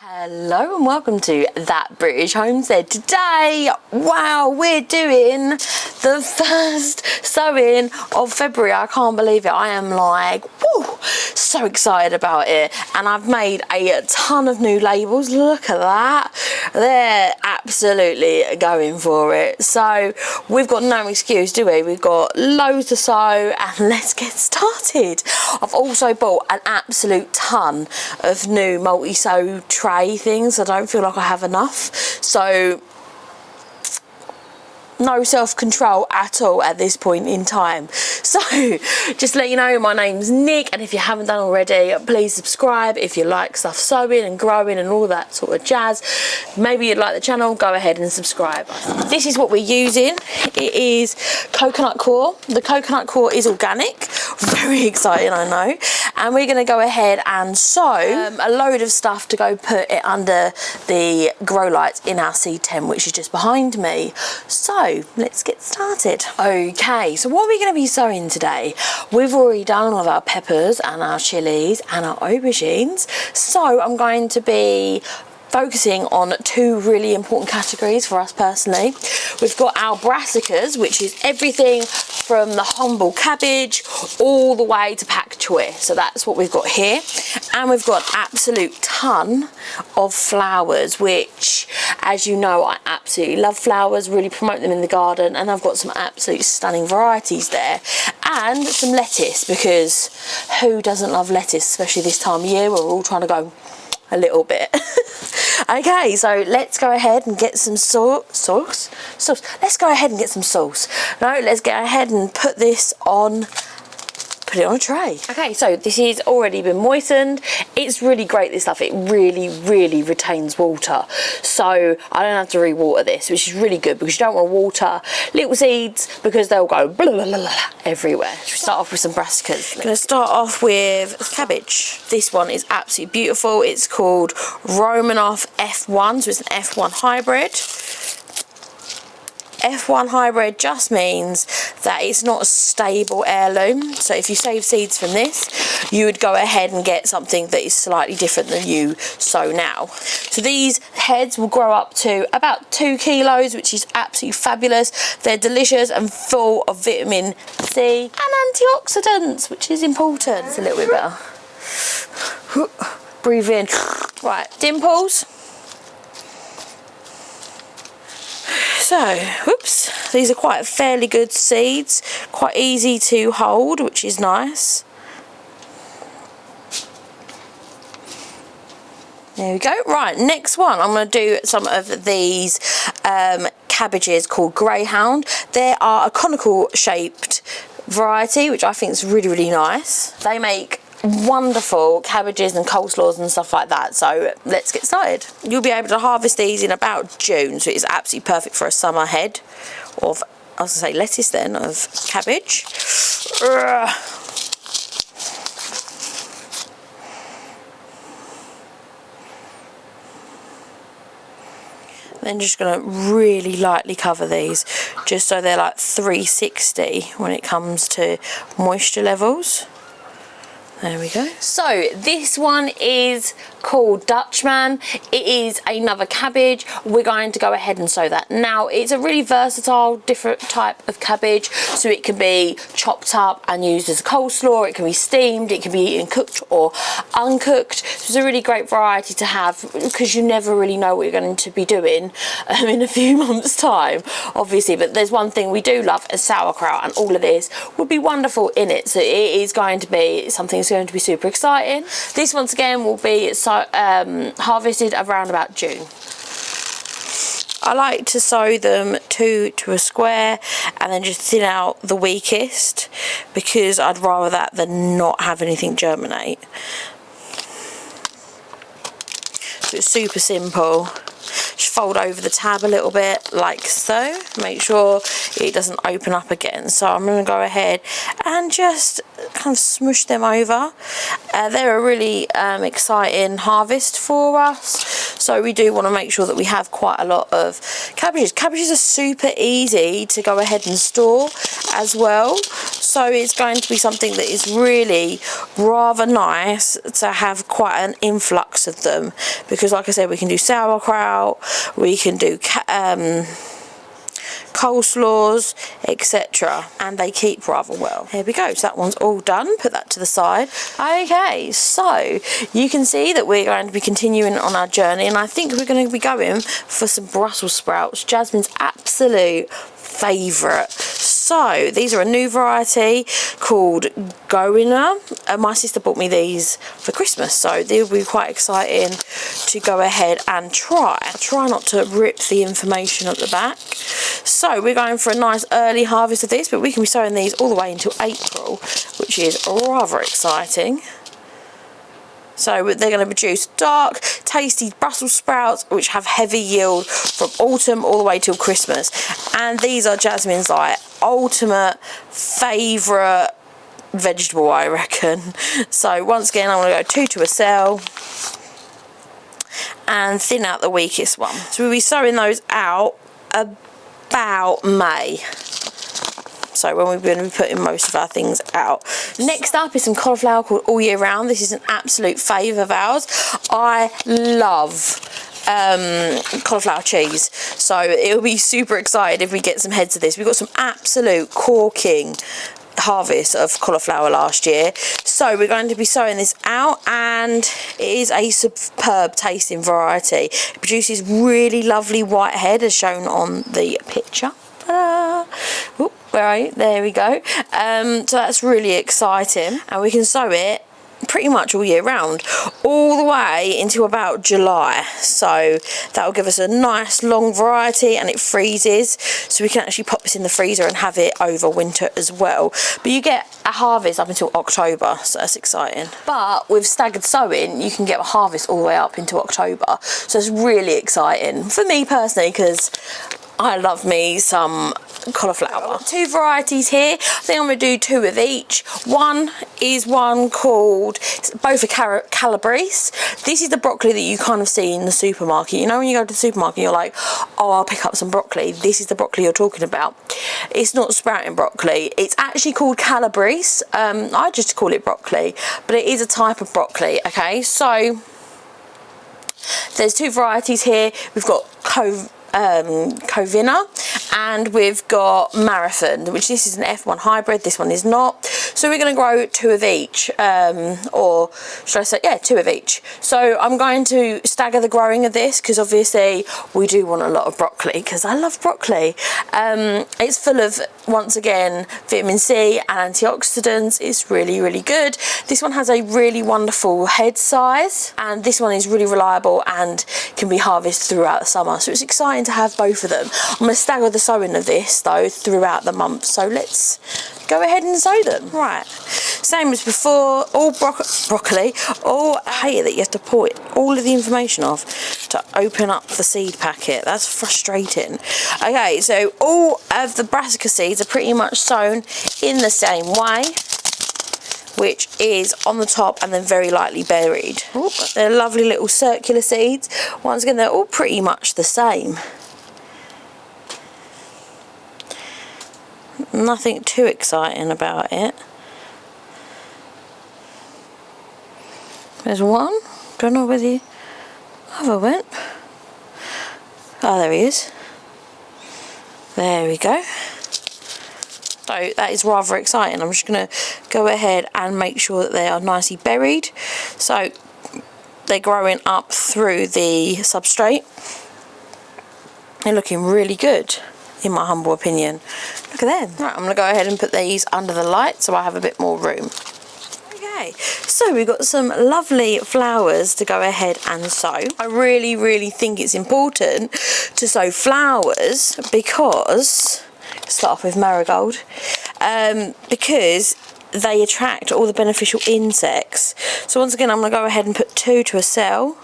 Hello and welcome to That British Homestead. Today, wow, we're doing the first sowing of February. I can't believe it. I am like, woo, so excited about it. And I've made a ton of new labels. Look at that. They're absolutely going for it. So we've got no excuse, do we? We've got loads to sow and let's get started. I've also bought an absolute ton of new multi-sow tray things. I don't feel like I have enough, so no self-control at all at this point in time. So just to let you know, my name's Nick, and if you haven't done already, please subscribe. If you like stuff sowing and growing and all that sort of jazz, maybe you'd like the channel, go ahead and subscribe. This is what we're using. It is coconut coir. The coconut coir is organic. Very exciting, I know. And we're going to go ahead and sow a load of stuff to go put it under the grow lights in our seed tent, which is just behind me. So let's get started. Okay, so what are we going to be sowing today? We've already done all of our peppers and our chillies and our aubergines, so I'm going to be focusing on two really important categories for us personally. We've got our brassicas, which is everything from the humble cabbage all the way to pak choy. So that's what we've got here. And we've got an absolute ton of flowers, which, as you know, I absolutely love flowers, really promote them in the garden, and I've got some absolute stunning varieties there. And some lettuce, because who doesn't love lettuce, especially this time of year? We're all trying to go a little bit. Okay, so let's go ahead and get some sauce. Let's go ahead and get some sauce. No, let's go ahead and put it on a tray. Okay, so this has already been moistened. It's really great, this stuff. It really retains water, so I don't have to re-water this, which is really good, because you don't want to water little seeds because they'll go blah, blah, blah, blah, everywhere. Should we start off with some brassicas? I'm going to start off with cabbage. This one is absolutely beautiful. It's called Romanoff F1, so it's an F1 hybrid. F1 hybrid just means that it's not a stable heirloom, so if you save seeds from this, you would go ahead and get something that is slightly different than you sow now. So these heads will grow up to about 2 kilos, which is absolutely fabulous. They're delicious and full of vitamin C and antioxidants, which is important. It's a little bit better. Breathe in. Right, dimples. So, whoops, these are quite fairly good seeds, quite easy to hold, which is nice. There we go. Right, next one, I'm going to do some of these cabbages called Greyhound. They are a conical shaped variety, which I think is really nice. They make wonderful cabbages and coleslaws and stuff like that, so let's get started. You'll be able to harvest these in about June, so it's absolutely perfect for a summer head of, I was going to say lettuce then, of cabbage. Then just going to really lightly cover these, just so they're like 360 when it comes to moisture levels. There we go. So this one is called Dutchman. It is another cabbage. We're going to go ahead and sow that now. It's a really versatile, different type of cabbage. So it can be chopped up and used as a coleslaw. It can be steamed. It can be eaten cooked or uncooked. So it's a really great variety to have, because you never really know what you're going to be doing in a few months' time, obviously. But there's one thing we do love, is sauerkraut, and all of this would be wonderful in it. So it is going to be something going to be super exciting. This once again will be harvested around about June. I like to sow them 2 to a square and then just thin out the weakest, because I'd rather that than not have anything germinate. So it's super simple. Just fold over the tab a little bit like so, make sure it doesn't open up again. So I'm going to go ahead and just kind of smush them over. They're a really exciting harvest for us, So we do want to make sure that we have quite a lot of cabbages. Cabbages are super easy to go ahead and store as well. So it's going to be something that is really rather nice to have quite an influx of them, because like I said, we can do sauerkraut, we can do coleslaws, etc., and they keep rather well. Here we go, so that one's all done. Put that to the side. Okay, so you can see that we're going to be continuing on our journey, and I think we're going to be going for some Brussels sprouts, Jasmine's absolute favourite. So these are a new variety called Goina. My sister bought me these for Christmas, so they'll be quite exciting to go ahead and try. Try not to rip the information at the back. So we're going for a nice early harvest of this, but we can be sowing these all the way until April, which is rather exciting. So they're going to produce dark, tasty Brussels sprouts, which have heavy yield from autumn all the way till Christmas. And these are Jasmine's like ultimate favourite vegetable, I reckon. So once again, I'm going to go 2 to a cell and thin out the weakest one. So we'll be sowing those out about May. So when we're going to be putting most of our things out. Next up is some cauliflower called All Year Round. This is an absolute favourite of ours. I love cauliflower cheese, so it'll be super excited if we get some heads of this. We've got some absolute corking harvest of cauliflower last year, so we're going to be sowing this out, and it is a superb tasting variety. It produces really lovely white head as shown on the picture. Oop, where are you? There we go. So that's really exciting, and we can sow it pretty much all year round, all the way into about July. So that will give us a nice long variety, and it freezes, so we can actually pop this in the freezer and have it over winter as well. But you get a harvest up until October, so that's exciting. But with staggered sowing, you can get a harvest all the way up into October, so it's really exciting for me personally, because I love me some cauliflower. 2 varieties here. I think I'm going to do 2 of each. One is one called, both are Cabbages. This is the broccoli that you kind of see in the supermarket. You know when you go to the supermarket you're like, oh, I'll pick up some broccoli. This is the broccoli you're talking about. It's not sprouting broccoli. It's actually called Cabbages. I just call it broccoli, but it is a type of broccoli. Okay, so there's 2 varieties here. We've got Covina, and we've got Marathon, which this is an F1 hybrid, this one is not. So we're going to grow 2 of each, or should I say, yeah, 2 of each. So I'm going to stagger the growing of this, because obviously we do want a lot of broccoli, because I love broccoli. It's full of, once again, vitamin C and antioxidants. It's really, really good. This one has a really wonderful head size, and this one is really reliable and can be harvested throughout the summer. So it's exciting to have both of them. I'm going to stagger the sowing of this though throughout the month, so let's go ahead and sow them. Right, same as before, all broccoli. Oh, I hate it that you have to pull all of the information off to open up the seed packet. That's frustrating. Okay, so all of the brassica seeds are pretty much sown in the same way, which is on the top and then very lightly buried. Ooh, they're lovely little circular seeds. Once again, they're all pretty much the same. Nothing too exciting about it. There's one. Don't know where the other went. Oh, there he is. There we go. So that is rather exciting. I'm just going to go ahead and make sure that they are nicely buried. So they're growing up through the substrate. They're looking really good, in my humble opinion. Look at them. Right, I'm going to go ahead and put these under the light so I have a bit more room. Okay, so we've got some lovely flowers to go ahead and sow. I really, really think it's important to sow flowers because, start off with marigold, because they attract all the beneficial insects. So once again, I'm going to go ahead and put 2 to a cell.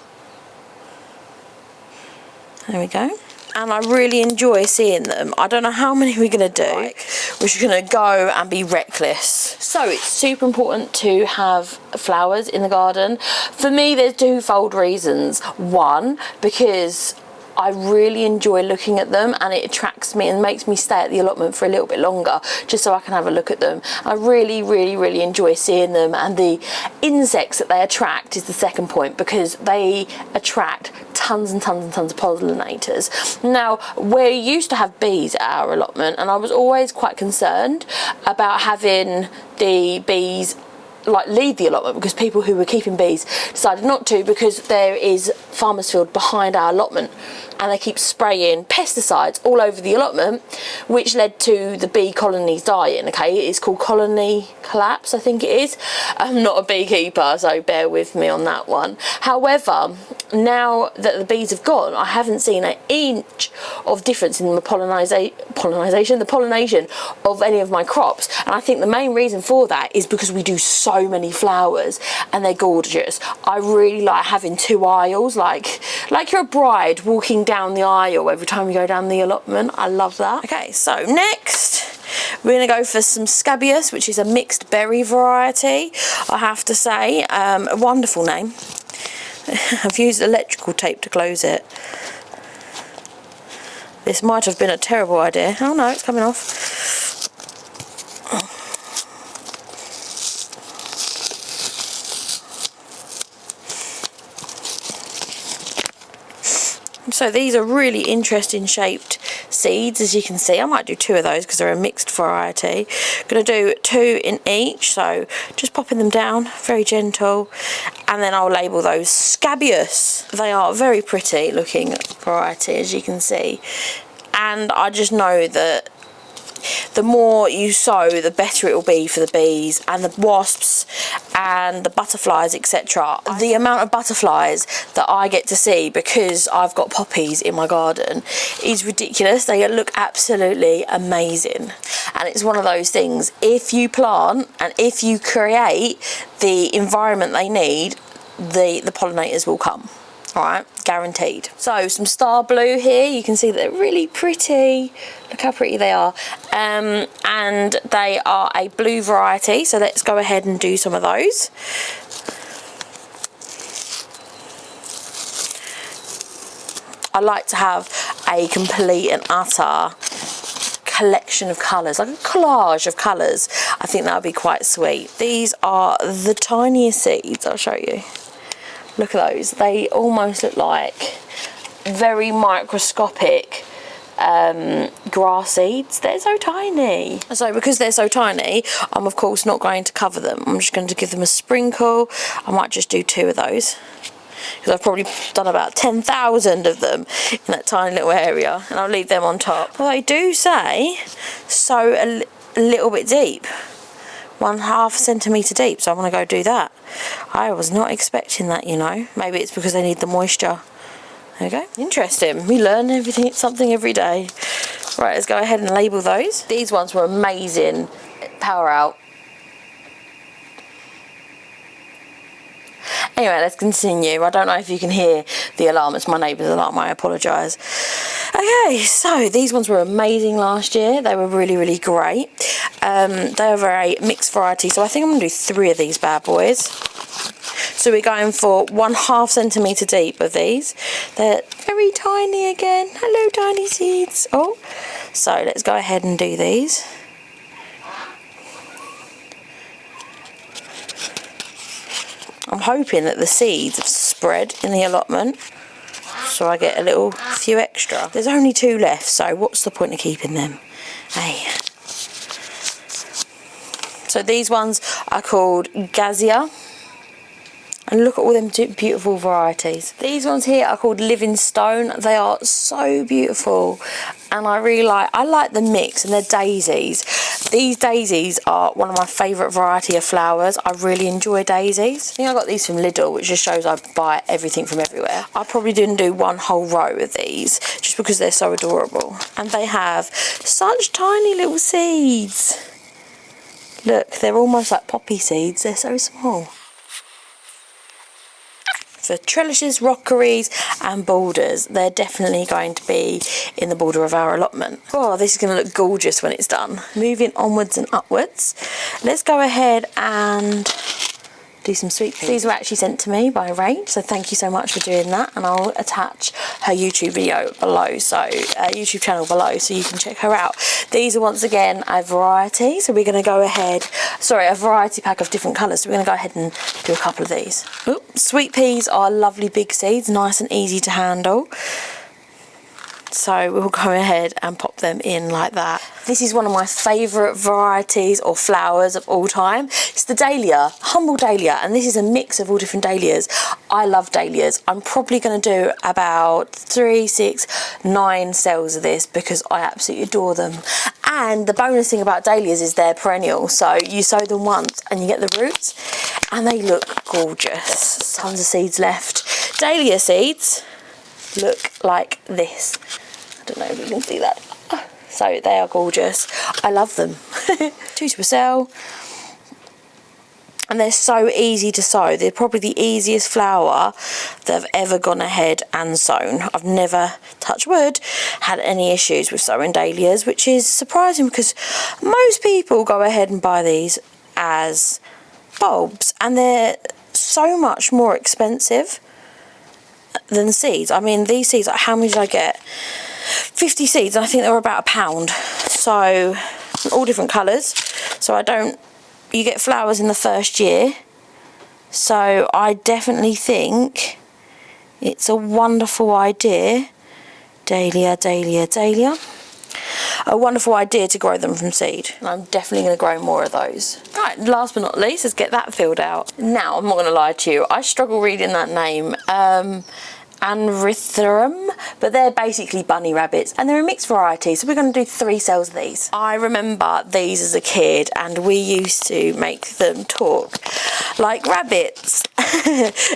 There we go. and I really enjoy seeing them. I don't know how many we're going to do. We're just going to go and be reckless. So it's super important to have flowers in the garden. For me, there's twofold reasons. One, because I really enjoy looking at them, and it attracts me and makes me stay at the allotment for a little bit longer just so I can have a look at them. I really enjoy seeing them, and the insects that they attract is the second point, because they attract tons and tons of pollinators. Now, we used to have bees at our allotment, and I was always quite concerned about having the bees like leave the allotment, because people who were keeping bees decided not to, because there is farmers field behind our allotment and they keep spraying pesticides all over the allotment, which led to the bee colonies dying. Okay, it's called colony collapse, I think it is. I'm not a beekeeper, so bear with me on that one. However, now that the bees have gone, I haven't seen an inch of difference in the pollination of any of my crops, and I think the main reason for that is because we do so many flowers and they're gorgeous. I really like having two aisles, like you're a bride walking down the aisle every time you go down the allotment. I love that. Okay, so next we're going to go for some Cabbages, which is a mixed berry variety. I have to say, a wonderful name. I've used electrical tape to close it. This might have been a terrible idea. Oh no, it's coming off. So these are really interesting shaped seeds, as you can see. I might do two of those because they're a mixed variety. I'm going to do two in each, so just popping them down, very gentle, and then I'll label those Cabbages. They are very pretty looking variety, as you can see, and I just know that the more you sow, the better it will be for the bees and the wasps and the butterflies, etc. The amount of butterflies that I get to see because I've got poppies in my garden is ridiculous. They look absolutely amazing, and it's one of those things, if you plant and if you create the environment they need, the pollinators will come. Alright, guaranteed. So some star blue here, you can see that they're really pretty. Look how pretty they are. And they are a blue variety, so let's go ahead and do some of those. I like to have a complete and utter collection of colours, like a collage of colours. I think that would be quite sweet. These are the tiniest seeds, I'll show you. Look at those. They almost look like very microscopic grass seeds. They're so tiny. So because they're so tiny, I'm of course not going to cover them. I'm just going to give them a sprinkle. I might just do two of those, because I've probably done about 10,000 of them in that tiny little area, and I'll leave them on top. Well, they do say sow a little bit deep, 1/2 centimetre deep, so I'm going to go do that. I was not expecting that, you know. Maybe it's because they need the moisture. There we go. Interesting. We learn something every day. Right, let's go ahead and label those. These ones were amazing. Power out. Anyway, let's continue. I don't know if you can hear the alarm. It's my neighbour's alarm. I apologise. Okay, so these ones were amazing last year. They were really great. They are very mixed variety, so I think I'm going to do 3 of these bad boys. So we're going for 1/2 centimetre deep of these. They're very tiny again. Hello, tiny seeds. Oh, so let's go ahead and do these. I'm hoping that the seeds have spread in the allotment, so I get a few extra. There's only 2 left, so what's the point of keeping them? Hey. So these ones are called Cabbages. And look at all them beautiful varieties. These ones here are called Living Stone. They are so beautiful, and I like the mix, and they're daisies. These daisies are one of my favourite variety of flowers. I really enjoy daisies. I think I got these from Lidl, which just shows I buy everything from everywhere. I probably didn't do one whole row of these just because they're so adorable, and they have such tiny little seeds. Look, they're almost like poppy seeds. They're so small. for trellises, rockeries and borders. They're definitely going to be in the border of our allotment. Oh, this is going to look gorgeous when it's done. Moving onwards and upwards, let's go ahead and do some sweet peas. These were actually sent to me by Rach, so thank you so much for doing that, and I'll attach her YouTube video below, so YouTube channel below, so you can check her out. These are once again a variety, so we're going to go ahead, sorry, a variety pack of different colours, so we're going to go ahead and do a couple of these. Oops. Sweet peas are lovely big seeds, nice and easy to handle. So we'll go ahead and pop them in like that. This is one of my favourite varieties or flowers of all time. It's the dahlia, humble dahlia, and this is a mix of all different dahlias. I love dahlias. I'm probably going to do about 3, 6, 9 cells of this because I absolutely adore them. And the bonus thing about dahlias is they're perennial, so you sow them once and you get the roots, and they look gorgeous. Tons of seeds left. Dahlia seeds look like this. I don't know if you can see that. So they are gorgeous. I love them. 2 to a cell. And they're so easy to sow. They're probably the easiest flower that I've ever gone ahead and sown. I've never, touch wood, had any issues with sowing dahlias, which is surprising because most people go ahead and buy these as bulbs, and they're so much more expensive than seeds. I mean, these seeds, like, how many did I get? 50 seeds, and I think they were about £1. So all different colours, so you get flowers in the first year, so I definitely think it's a wonderful idea. Dahlia, dahlia, dahlia. A wonderful idea to grow them from seed, and I'm definitely going to grow more of those. Right, last but not least, let's get that filled out. Now, I'm not going to lie to you, I struggle reading that name. Anritharum, but they're basically bunny rabbits, and they're a mixed variety, so we're going to do 3 cells of these. I remember these as a kid, and we used to make them talk like rabbits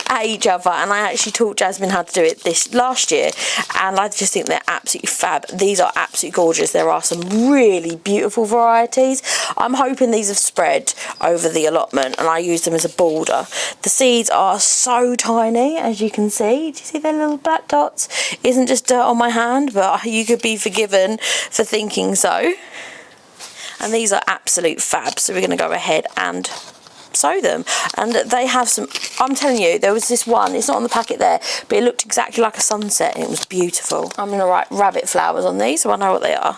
at each other, and I actually taught Jasmine how to do it this last year, and I just think they're absolutely fab. These are absolutely gorgeous. There are some really beautiful varieties. I'm hoping these have spread over the allotment, and I use them as a border. The seeds are so tiny, as you can see. Do you see their little black dots? Isn't just dirt on my hand, but you could be forgiven for thinking so. And these are absolute fab, so we're going to go ahead and sow them. And they have some, I'm telling you, there was this one, it's not on the packet there, but it looked exactly like a sunset and it was beautiful. I'm going to write rabbit flowers on these so I know what they are.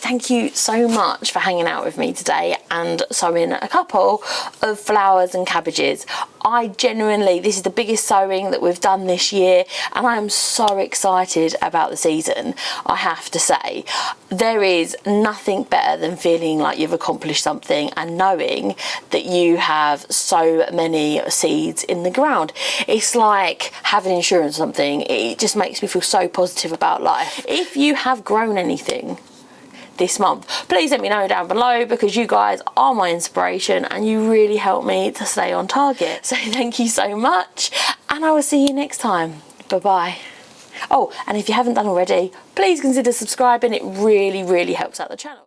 Thank you so much for hanging out with me today and sowing a couple of flowers and cabbages. I genuinely, this is the biggest sowing that we've done this year, and I am so excited about the season. I have to say, there is nothing better than feeling like you've accomplished something and knowing that you have so many seeds in the ground. It's like having insurance or something. It just makes me feel so positive about life. If you have grown anything this month, please let me know down below, because you guys are my inspiration and you really help me to stay on target. So thank you so much, and I will see you next time. Bye bye. Oh, and if you haven't done already, please consider subscribing. It really helps out the channel.